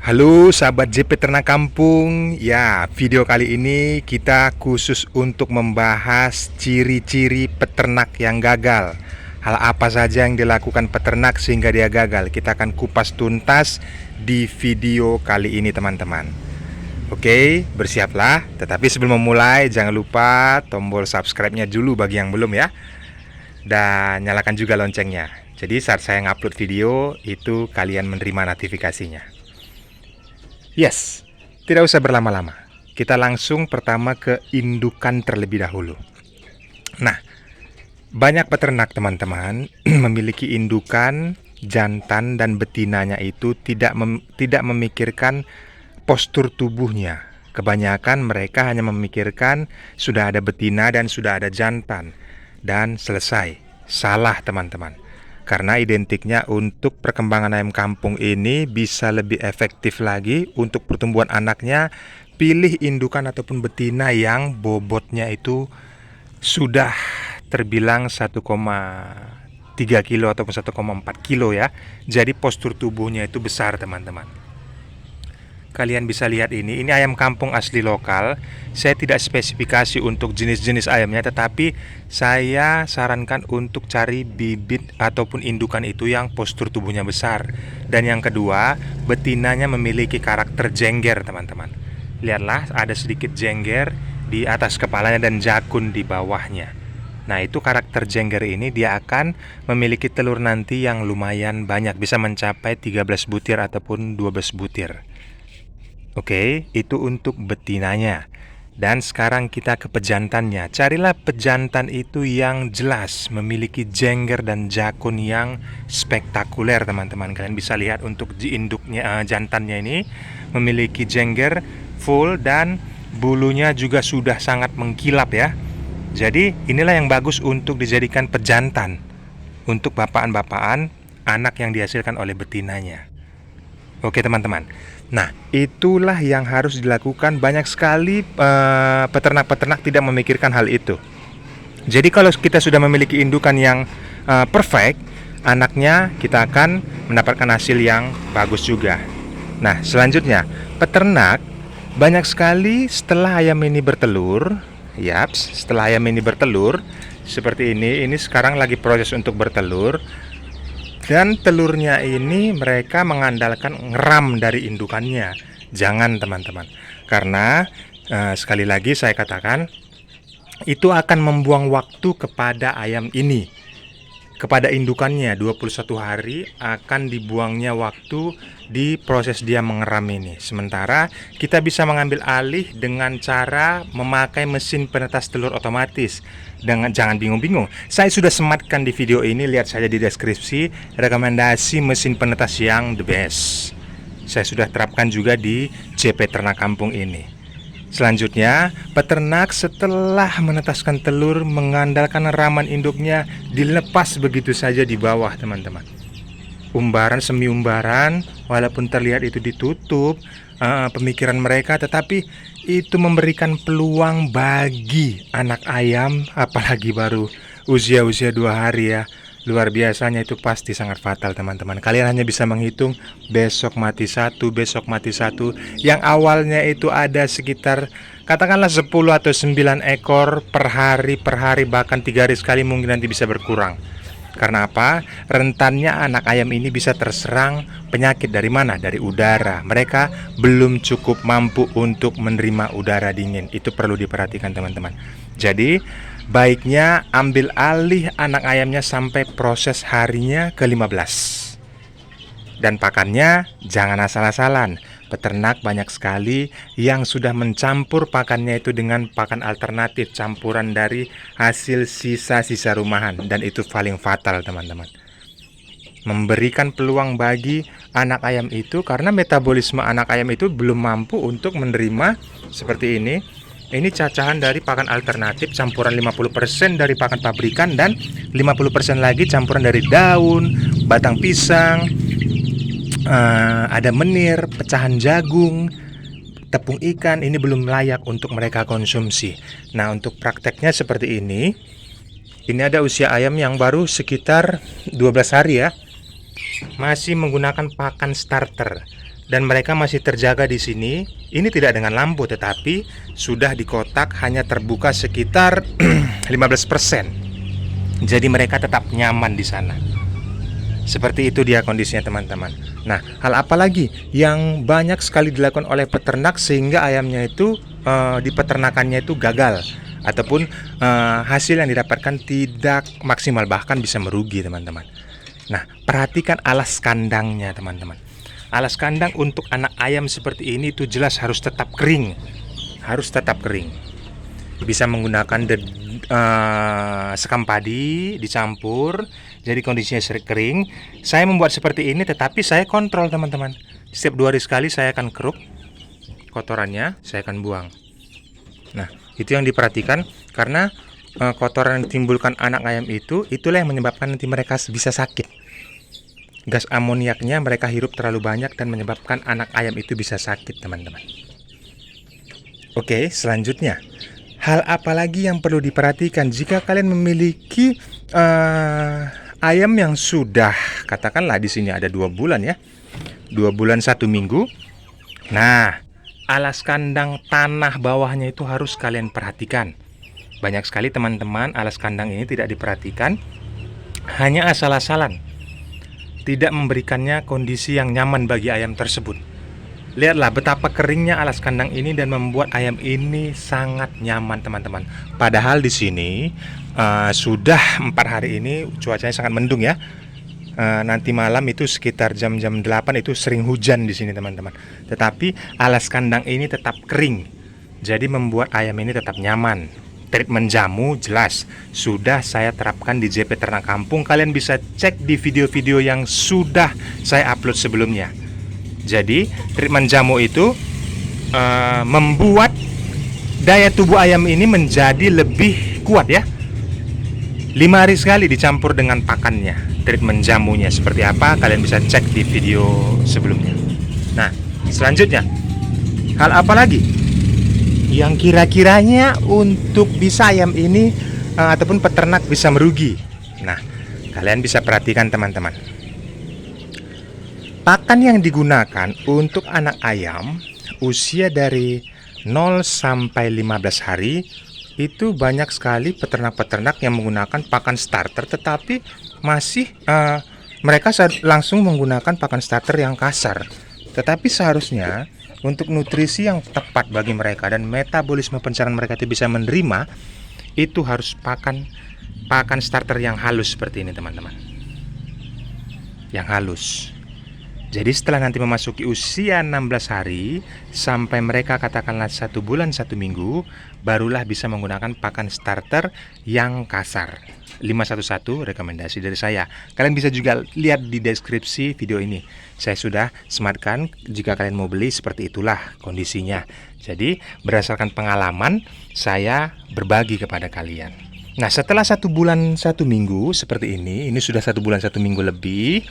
Halo sahabat JP Ternak Kampung. Ya, video kali ini kita khusus untuk membahas ciri-ciri peternak yang gagal. Hal apa saja yang dilakukan peternak sehingga dia gagal? Kita akan kupas tuntas di video kali ini, teman-teman. Oke, bersiaplah. Tetapi sebelum memulai, jangan lupa tombol subscribe-nya dulu bagi yang belum ya. Dan nyalakan juga loncengnya. Jadi saat saya ngupload video, itu kalian menerima notifikasinya. Yes, tidak usah berlama-lama. Kita langsung pertama ke indukan terlebih dahulu. Nah, banyak peternak teman-teman memiliki indukan, jantan dan betinanya itu tidak memikirkan postur tubuhnya. Kebanyakan mereka hanya memikirkan sudah ada betina dan sudah ada jantan dan selesai. Salah teman-teman. Karena identiknya untuk perkembangan ayam kampung ini bisa lebih efektif lagi untuk pertumbuhan anaknya, pilih indukan ataupun betina yang bobotnya itu sudah terbilang 1,3 kilo ataupun 1,4 kilo ya. Jadi postur tubuhnya itu besar teman-teman. Kalian bisa lihat ini ayam kampung asli lokal. Saya tidak spesifikasi untuk jenis-jenis ayamnya, tetapi saya sarankan untuk cari bibit ataupun indukan itu yang postur tubuhnya besar. Dan yang kedua, betinanya memiliki karakter jengger teman-teman. Lihatlah, ada sedikit jengger di atas kepalanya dan jakun di bawahnya. Nah, itu karakter jengger ini dia akan memiliki telur nanti yang lumayan banyak, bisa mencapai 13 butir ataupun 12 butir. Oke, itu untuk betinanya. Dan sekarang kita ke pejantannya. Carilah pejantan itu yang jelas, memiliki jengger dan jakun yang spektakuler, teman-teman. Kalian bisa lihat untuk di induknya, jantannya ini memiliki jengger full dan bulunya juga sudah sangat mengkilap ya. Jadi inilah yang bagus untuk dijadikan pejantan untuk bapaan-bapaan anak yang dihasilkan oleh betinanya. Oke teman-teman. Nah, itulah yang harus dilakukan. Banyak sekali peternak-peternak tidak memikirkan hal itu. Jadi kalau kita sudah memiliki indukan yang perfect, anaknya kita akan mendapatkan hasil yang bagus juga. Nah, selanjutnya, peternak banyak sekali setelah ayam ini bertelur, setelah ayam ini bertelur seperti ini sekarang lagi proses untuk bertelur. Dan telurnya ini mereka mengandalkan ngeram dari indukannya. Jangan teman-teman. Karena sekali lagi saya katakan, itu akan membuang waktu kepada ayam ini. Kepada indukannya 21 hari akan dibuangnya waktu di proses dia mengeram ini. Sementara kita bisa mengambil alih dengan cara memakai mesin penetas telur otomatis. Jangan bingung-bingung. Saya sudah sematkan di video ini, lihat saja di deskripsi rekomendasi mesin penetas yang the best. Saya sudah terapkan juga di JP Ternak Kampung ini. Selanjutnya, peternak setelah menetaskan telur mengandalkan raman induknya dilepas begitu saja di bawah teman-teman. Umbaran semi umbaran, walaupun terlihat itu ditutup pemikiran mereka, tetapi itu memberikan peluang bagi anak ayam, apalagi baru usia 2 hari ya. Luar biasanya, itu pasti sangat fatal teman-teman. Kalian hanya bisa menghitung besok mati satu, besok mati satu. Yang awalnya itu ada sekitar katakanlah 10 atau 9 ekor per hari, bahkan 3 hari sekali mungkin nanti bisa berkurang. Karena apa? Rentannya anak ayam ini bisa terserang penyakit dari mana? Dari udara. Mereka belum cukup mampu untuk menerima udara dingin. Itu perlu diperhatikan teman-teman. Jadi baiknya ambil alih anak ayamnya sampai proses harinya ke-15. Dan pakannya jangan asal-asalan. Peternak banyak sekali yang sudah mencampur pakannya itu dengan pakan alternatif, campuran dari hasil sisa-sisa rumahan. Dan itu paling fatal teman-teman. Memberikan peluang bagi anak ayam itu karena metabolisme anak ayam itu belum mampu untuk menerima seperti ini. Ini cacahan dari pakan alternatif, campuran 50% dari pakan pabrikan dan 50% lagi campuran dari daun, batang pisang, ada menir, pecahan jagung, tepung ikan. Ini belum layak untuk mereka konsumsi. Nah, untuk prakteknya seperti ini. Ini ada usia ayam yang baru sekitar 12 hari ya. Masih menggunakan pakan starter. dan mereka masih terjaga di sini. Ini tidak dengan lampu, tetapi sudah di kotak hanya terbuka sekitar 15%. Jadi mereka tetap nyaman di sana. Seperti itu dia kondisinya teman-teman. Nah, hal apa lagi yang banyak sekali dilakukan oleh peternak sehingga ayamnya itu di peternakannya itu gagal ataupun hasil yang didapatkan tidak maksimal, bahkan bisa merugi teman-teman. Nah, perhatikan alas kandangnya teman-teman. Alas kandang untuk anak ayam seperti ini itu jelas harus tetap kering. Harus tetap kering. Bisa menggunakan sekam padi dicampur, jadi kondisinya sering kering. Saya membuat seperti ini, tetapi saya kontrol teman-teman. Setiap 2 hari sekali saya akan keruk kotorannya, saya akan buang. Nah, itu yang diperhatikan karena kotoran yang ditimbulkan anak ayam itu, itulah yang menyebabkan nanti mereka bisa sakit. Gas amoniaknya mereka hirup terlalu banyak dan menyebabkan anak ayam itu bisa sakit teman-teman. Oke, selanjutnya, hal apa lagi yang perlu diperhatikan jika kalian memiliki ayam yang sudah, katakanlah di sini ada 2 bulan ya, 2 bulan 1 minggu. Nah, alas kandang tanah bawahnya itu harus kalian perhatikan. Banyak sekali teman-teman alas kandang ini tidak diperhatikan, hanya asal-asalan, tidak memberikannya kondisi yang nyaman bagi ayam tersebut. Lihatlah betapa keringnya alas kandang ini dan membuat ayam ini sangat nyaman teman-teman. Padahal di sini sudah 4 hari ini cuacanya sangat mendung ya. Nanti malam itu sekitar jam-jam 8 itu sering hujan di sini teman-teman. Tetapi alas kandang ini tetap kering. Jadi membuat ayam ini tetap nyaman. Treatment jamu jelas sudah saya terapkan di JP Ternak Kampung. Kalian bisa cek di video-video yang sudah saya upload sebelumnya. Jadi treatment jamu itu membuat daya tubuh ayam ini menjadi lebih kuat ya. 5 hari sekali dicampur dengan pakannya. Treatment jamunya seperti apa kalian bisa cek di video sebelumnya. Nah, selanjutnya, hal apa lagi yang kira-kiranya untuk bisa ayam ini ataupun peternak bisa merugi? Nah, kalian bisa perhatikan teman-teman. Pakan yang digunakan untuk anak ayam usia dari 0 sampai 15 hari itu banyak sekali peternak-peternak yang menggunakan pakan starter, tetapi masih mereka langsung menggunakan pakan starter yang kasar. Tetapi seharusnya untuk nutrisi yang tepat bagi mereka dan metabolisme pencernaan mereka itu bisa menerima, itu harus pakan starter yang halus seperti ini teman-teman. Yang halus. Jadi setelah nanti memasuki usia 16 hari sampai mereka katakanlah 1 bulan 1 minggu, barulah bisa menggunakan pakan starter yang kasar. 511 rekomendasi dari saya. Kalian bisa juga lihat di deskripsi video ini. Saya sudah sematkan, jika kalian mau beli seperti itulah kondisinya. Jadi berdasarkan pengalaman saya berbagi kepada kalian. Nah, setelah 1 bulan 1 minggu seperti ini sudah 1 bulan 1 minggu lebih,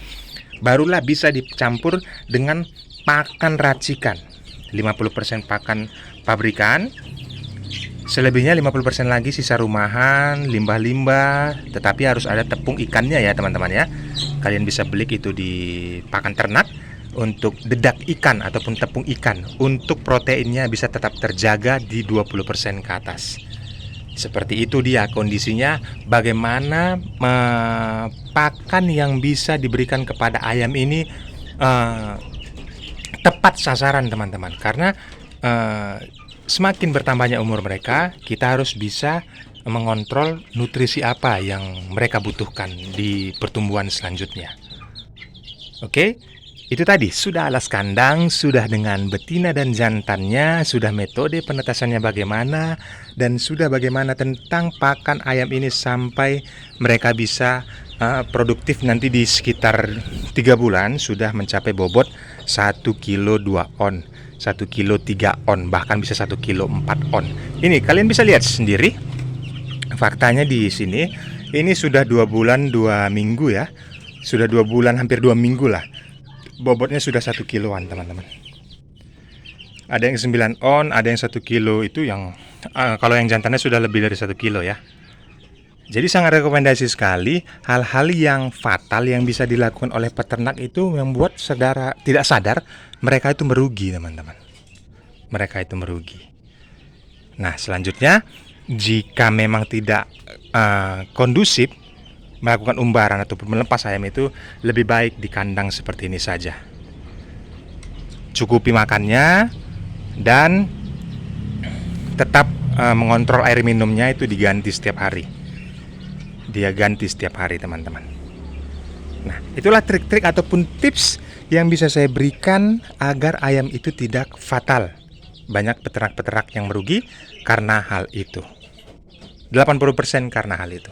barulah bisa dicampur dengan pakan racikan. 50% pakan pabrikan, selebihnya 50% lagi sisa rumahan, limbah-limbah, tetapi harus ada tepung ikannya ya teman-teman ya. Kalian bisa beli itu di pakan ternak untuk dedak ikan ataupun tepung ikan, untuk proteinnya bisa tetap terjaga di 20% ke atas. Seperti itu dia kondisinya, bagaimana pakan yang bisa diberikan kepada ayam ini tepat sasaran teman-teman. Karena semakin bertambahnya umur mereka, kita harus bisa mengontrol nutrisi apa yang mereka butuhkan di pertumbuhan selanjutnya. Oke, itu tadi sudah alas kandang, sudah dengan betina dan jantannya, sudah metode penetasannya bagaimana, dan sudah bagaimana tentang pakan ayam ini sampai mereka bisa produktif nanti di sekitar 3 bulan sudah mencapai bobot 1 kilo 2 on, 1 kilo 3 on, bahkan bisa 1 kilo 4 on. Ini kalian bisa lihat sendiri faktanya di sini. Ini sudah 2 bulan 2 minggu ya, sudah 2 bulan hampir 2 minggu lah. Bobotnya sudah 1 kiloan teman-teman. Ada yang 9 on, ada yang 1 kilo, itu yang kalau yang jantannya sudah lebih dari 1 kilo ya. Jadi sangat rekomendasi sekali. Hal-hal yang fatal yang bisa dilakukan oleh peternak itu membuat saudara tidak sadar mereka itu merugi, teman-teman. Mereka itu merugi. Nah, selanjutnya, jika memang tidak kondusif melakukan umbaran ataupun melepas ayam itu, lebih baik di kandang seperti ini saja. Cukupi makannya dan tetap mengontrol air minumnya itu diganti setiap hari. Dia ganti setiap hari, teman-teman. Nah, itulah trik-trik ataupun tips yang bisa saya berikan agar ayam itu tidak fatal. Banyak peternak-peternak yang merugi karena hal itu. 80% karena hal itu.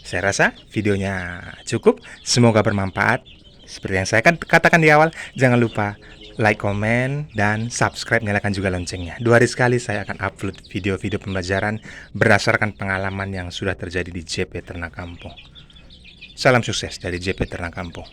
Saya rasa videonya cukup, semoga bermanfaat. Seperti yang saya katakan di awal, jangan lupa like, komen, dan subscribe, nyalakan juga loncengnya. 2 hari sekali saya akan upload video-video pembelajaran berdasarkan pengalaman yang sudah terjadi di JP Ternak Kampung. Salam sukses dari JP Ternak Kampung.